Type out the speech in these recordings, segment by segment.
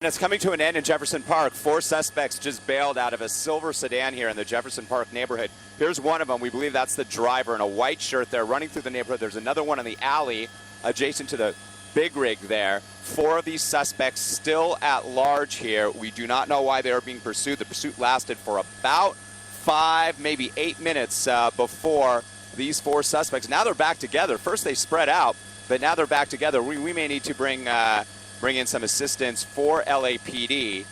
It's coming to an end in Jefferson Park. 4 suspects just bailed out of a silver sedan here in the Jefferson Park neighborhood. Here's one of them. We believe that's the driver in a white shirt there running through the neighborhood. There's another one in the alley adjacent to the big rig there. 4 of these suspects still at large here. We do not know why they are being pursued. The pursuit lasted for about 5, maybe 8 minutes before these 4 suspects. Now they're back together. First they spread out, but now they're back together. We may need to bring in some assistance for LAPD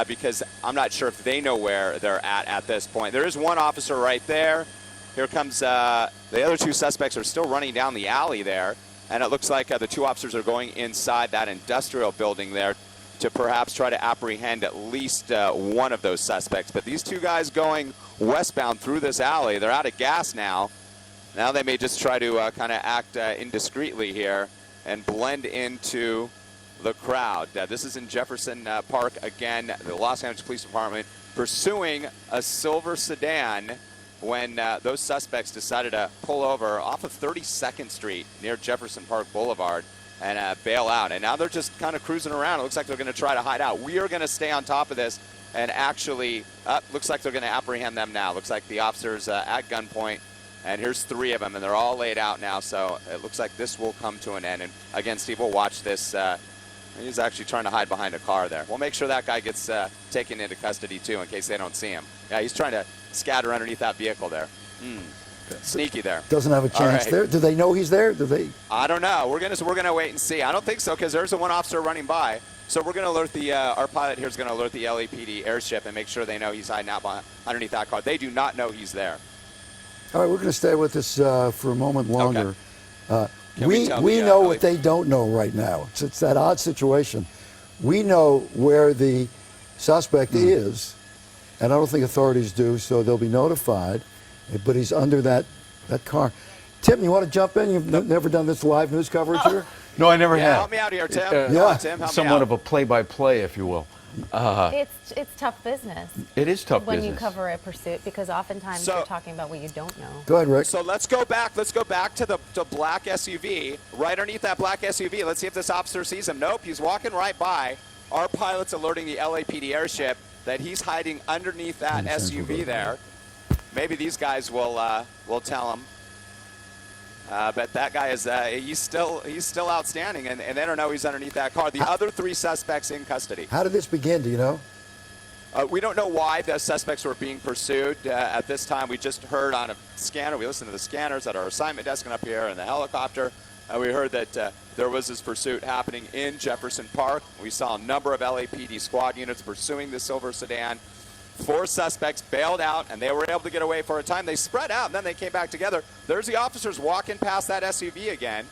because I'm not sure if they know where they're at this point. There is one officer right there. Here comes the other 2 suspects are still running down the alley there, and it looks like the 2 officers are going inside that industrial building there to perhaps try to apprehend at least one of those suspects. But these 2 guys going westbound through this alley, they're out of gas now. Now they may just try to kind of act indiscreetly here and blend into the crowd. This is in Jefferson Park again. The Los Angeles Police Department pursuing a silver sedan when those suspects decided to pull over off of 32nd Street near Jefferson Park Boulevard and bail out. And now they're just kind of cruising around. It looks like they're going to try to hide out. We are going to stay on top of this and actually, looks like they're going to apprehend them now. Looks like the officers at gunpoint. And here's 3 of them, and they're all laid out now. So it looks like this will come to an end. And again, Steve, we'll watch this. He's actually trying to hide behind a car there. We'll make sure that guy gets taken into custody, too, in case they don't see him. Yeah, he's trying to scatter underneath that vehicle there. Sneaky there. Doesn't have a chance there. Do they know he's there? Do they? I don't know. We're gonna wait and see. I don't think so because there's a 1 officer running by. So we're going to alert the, our pilot here is going to alert the LAPD airship and make sure they know he's hiding out underneath that car. They do not know he's there. All right, we're going to stay with this for a moment longer. Okay. We know what they don't know right now. It's that odd situation. We know where the suspect is, and I don't think authorities do, so they'll be notified, but he's under that car. Tim, you want to jump in? You've never done this live news coverage here? No, I never have. Help me out here, Tim. Tim, help Somewhat me out. of a play-by-play, if you will. It's tough business. It is tough when business. you cover a pursuit because oftentimes you're talking about what you don't know. Go ahead, Rick. So let's go back to the black SUV. Right underneath that black SUV. Let's see if this officer sees him. Nope, he's walking right by. Our pilot's alerting the LAPD airship that he's hiding underneath that SUV there. Maybe these guys will tell him. But that guy is he's still outstanding, and they don't know he's underneath that car. The other 3 suspects in custody. How did this begin? Do you know? We don't know why the suspects were being pursued at this time. We just heard on a scanner. We listened to the scanners at our assignment desk and up here in the helicopter. We heard that there was this pursuit happening in Jefferson Park. We saw a number of LAPD squad units pursuing the silver sedan. 4 suspects bailed out, and they were able to get away for a time. They spread out, and then they came back together. There's the officers walking past that SUV again.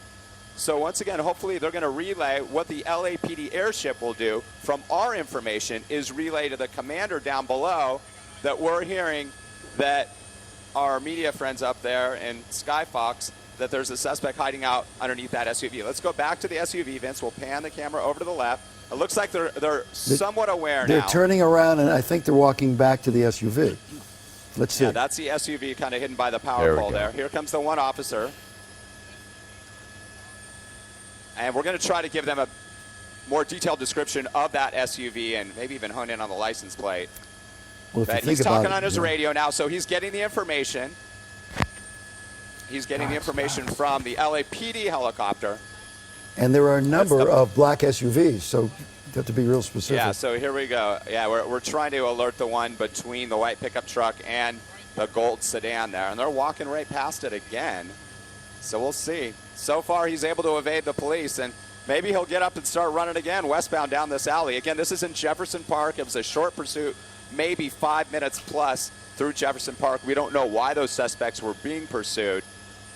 So once again, hopefully they're going to relay what the LAPD airship will do. From our information is relay to the commander down below that we're hearing that our media friends up there in Skyfox, that there's a suspect hiding out underneath that SUV. Let's go back to the SUV, Vince. We'll pan the camera over to the left. It looks like they're somewhat aware now. They're turning around, and I think they're walking back to the SUV. Let's see. Yeah, that's the SUV kind of hidden by the power pole there. Here comes the 1 officer. And we're going to try to give them a more detailed description of that SUV and maybe even hone in on the license plate. Well, but he's talking on his radio now, so he's getting the information. He's getting the information from the LAPD helicopter. And there are a number of black SUVs, so you have to be real specific. Yeah, so here we go. Yeah, we're trying to alert the one between the white pickup truck and the gold sedan there. And they're walking right past it again. So we'll see. So far, he's able to evade the police, and maybe he'll get up and start running again westbound down this alley. Again, this is in Jefferson Park. It was a short pursuit, maybe 5 minutes plus through Jefferson Park. We don't know why those suspects were being pursued.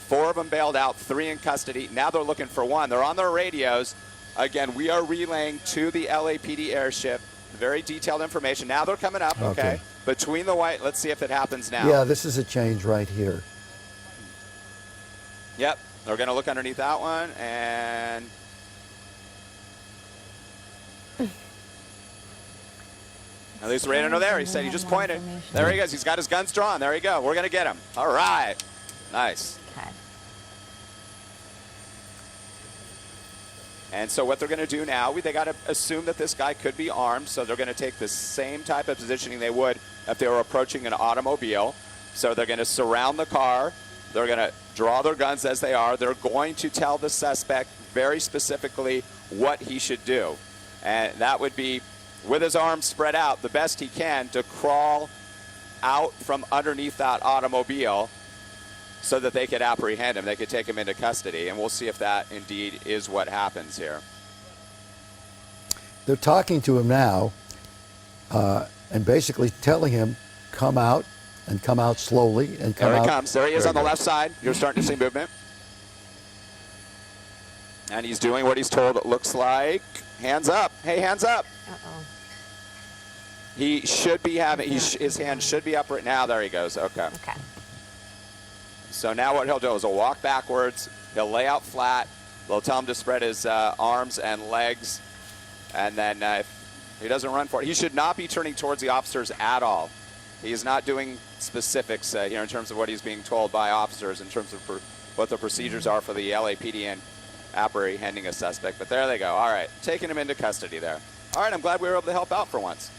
4 of them bailed out, 3 in custody. Now they're looking for 1. They're on their radios. Again, we are relaying to the LAPD airship very detailed information. Now they're coming up, okay? Between the white, let's see if it happens now. Yeah, this is a change right here. Yep, they're going to look underneath that one, and at least right under there. He said he just pointed. There he goes. He's got his guns drawn. There you go. We're going to get him. All right. Nice. Okay. And so what they're going to do now, they got to assume that this guy could be armed, so they're going to take the same type of positioning they would if they were approaching an automobile. So they're going to surround the car. They're going to draw their guns as they are. They're going to tell the suspect very specifically what he should do. And that would be, with his arms spread out, the best he can to crawl out from underneath that automobile so that they could apprehend him. They could take him into custody. And we'll see if that indeed is what happens here. They're talking to him now and basically telling him, come out and come out slowly and come out. There he comes. There he is Very on the good. left side. You're starting to see movement. And he's doing what he's told it looks like. Hands up. Hey, hands up. Uh-oh. He should be having, his hand should be up right now. There he goes. Okay. Okay. So now what he'll do is he'll walk backwards. He'll lay out flat. They'll tell him to spread his arms and legs. And then if he doesn't run for it, he should not be turning towards the officers at all. He is not doing specifics here in terms of what he's being told by officers in terms of what the procedures are for the LAPD in apprehending a suspect. But there they go. All right, taking him into custody there. All right, I'm glad we were able to help out for once.